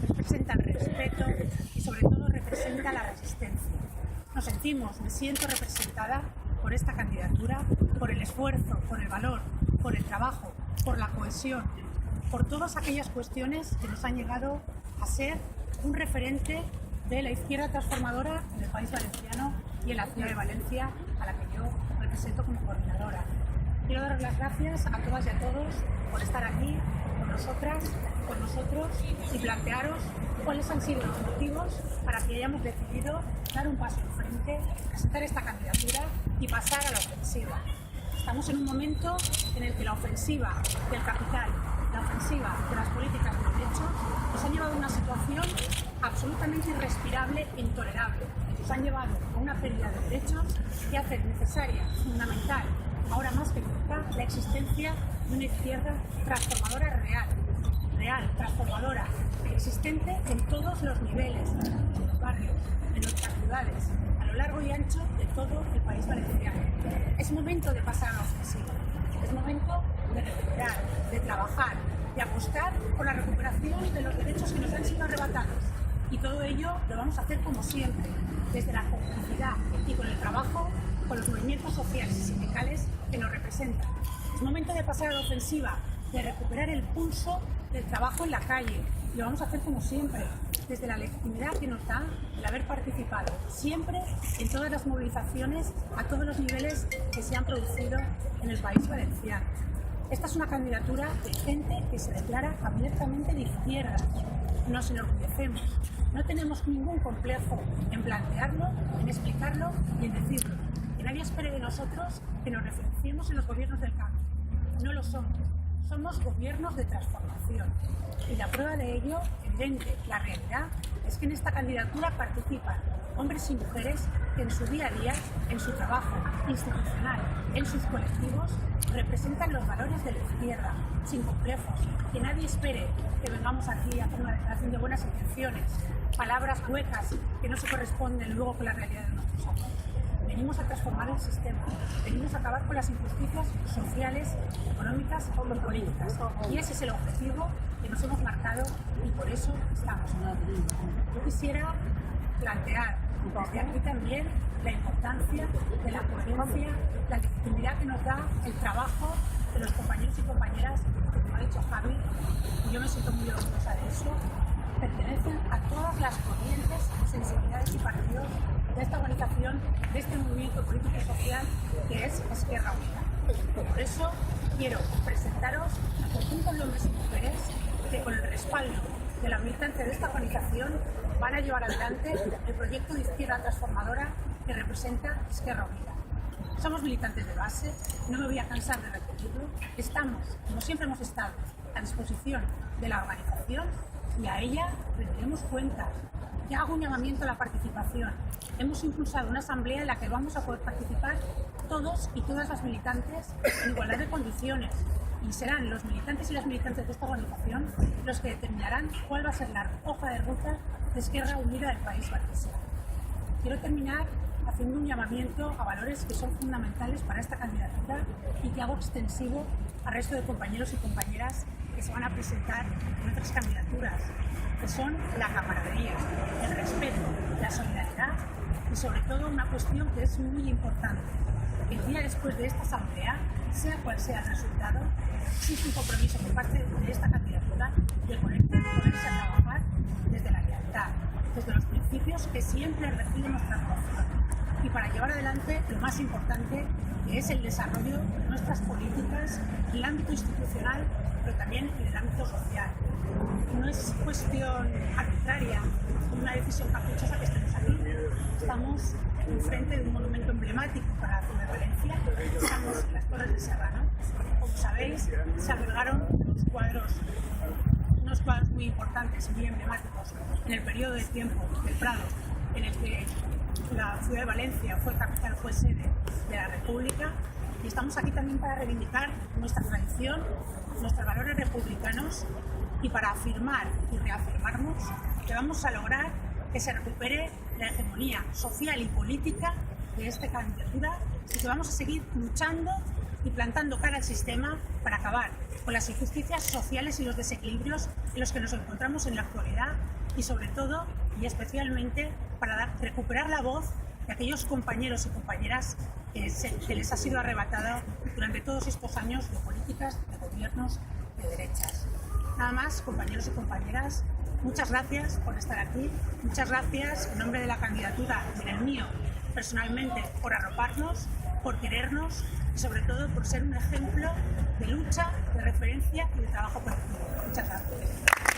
representa el respeto y sobre todo representa la resistencia. Me siento representada por esta candidatura, por el esfuerzo, por el valor, por el trabajo, por la cohesión, por todas aquellas cuestiones que nos han llegado a ser un referente de la izquierda transformadora en el País Valenciano y en la ciudad de Valencia, a la que yo represento como coordinadora. Quiero dar las gracias a todas y a todos por estar aquí con nosotras, con nosotros y plantearos cuáles han sido los motivos para que hayamos decidido dar un paso en frente, presentar esta candidatura y pasar a la ofensiva. Estamos en un momento en el que la ofensiva del capital, la ofensiva de las políticas de derechos nos han llevado a una situación absolutamente irrespirable e intolerable. Nos han llevado a una pérdida de derechos que hace necesaria, fundamental, ahora más que nunca, la existencia de una izquierda transformadora real, transformadora, existente en todos los niveles, en los barrios, en nuestras ciudades, a lo largo y ancho de todo el país valenciano. Es momento de pasar a la ofensiva, es momento de recuperar, de trabajar, de apostar por la recuperación de los derechos que nos han sido arrebatados. Y todo ello lo vamos a hacer como siempre, desde la complicidad y con el trabajo con los movimientos sociales y sindicales que nos representan. Es momento de pasar a la ofensiva, de recuperar el pulso del trabajo en la calle. Y lo vamos a hacer como siempre, desde la legitimidad que nos da el haber participado siempre en todas las movilizaciones a todos los niveles que se han producido en el país valenciano. Esta es una candidatura de gente que se declara abiertamente de izquierdas. Nos enorgullecemos. No tenemos ningún complejo en plantearlo, en explicarlo y en decirlo. Que nadie espere de nosotros que nos referenciemos en los gobiernos del cambio. No lo somos. Somos gobiernos de transformación. Y la prueba de ello, evidente, la realidad, es que en esta candidatura participan hombres y mujeres que en su día a día, en su trabajo institucional, en sus colectivos, representan los valores de la izquierda, sin complejos. Que nadie espere que vengamos aquí a hacer una declaración de buenas intenciones, palabras huecas que no se corresponden luego con la realidad de nuestros actos. Venimos a transformar el sistema, venimos a acabar con las injusticias sociales, económicas y políticas. Y ese es el objetivo que nos hemos marcado y por eso estamos aquí. Yo quisiera plantear desde aquí también la importancia de la coherencia, la legitimidad que nos da el trabajo de los compañeros y compañeras, que como ha dicho Javi, y yo me siento muy orgullosa de eso, pertenecen a todas las corrientes, sensibilidades y partidos de esta organización, de este movimiento político y social que es Esquerra Unida. Por eso quiero presentaros a conjuntos de hombres y mujeres que con el respaldo de la militancia de esta organización van a llevar adelante el proyecto de izquierda transformadora que representa Esquerra Unida. Somos militantes de base, no me voy a cansar de repetirlo, estamos, como siempre hemos estado, a disposición de la organización y a ella rendiremos cuentas. Ya hago un llamamiento a la participación. Hemos impulsado una asamblea en la que vamos a poder participar todos y todas las militantes en igualdad de condiciones y serán los militantes y las militantes de esta organización los que determinarán cuál va a ser la hoja de ruta de Esquerra Unida del País Valenciano. Quiero terminar haciendo un llamamiento a valores que son fundamentales para esta candidatura y que hago extensivo al resto de compañeros y compañeras que se van a presentar en otras candidaturas, que son la camaradería, el respeto, la solidaridad y sobre todo una cuestión que es muy importante. El día después de esta asamblea, sea cual sea el resultado, existe un compromiso por parte de esta candidatura de ponerse a trabajar desde la lealtad, desde los principios que siempre reciben nuestra actuación y para llevar adelante lo más importante, que es el desarrollo de nuestras políticas en el ámbito institucional, pero también en el ámbito social. No es cuestión arbitraria, una decisión caprichosa que estemos aquí. Estamos enfrente de un monumento emblemático para la ciudad de Valencia. Estamos en las Torres de Serrano. Como sabéis, se albergaron unos cuadros muy importantes y muy emblemáticos en el periodo de tiempo del Prado, en el que la ciudad de Valencia fue capital, fue sede de la República. Y estamos aquí también para reivindicar nuestra tradición, nuestros valores republicanos y para afirmar y reafirmarnos que vamos a lograr que se recupere la hegemonía social y política de esta candidatura y que vamos a seguir luchando y plantando cara al sistema para acabar con las injusticias sociales y los desequilibrios en los que nos encontramos en la actualidad y sobre todo y especialmente para recuperar la voz de aquellos compañeros y compañeras que les ha sido arrebatada durante todos estos años de políticas, de gobiernos de derechas. Nada más, compañeros y compañeras, muchas gracias por estar aquí, muchas gracias en nombre de la candidatura y en el mío personalmente por arroparnos, por querernos y sobre todo por ser un ejemplo de lucha, de referencia y de trabajo colectivo. Muchas gracias.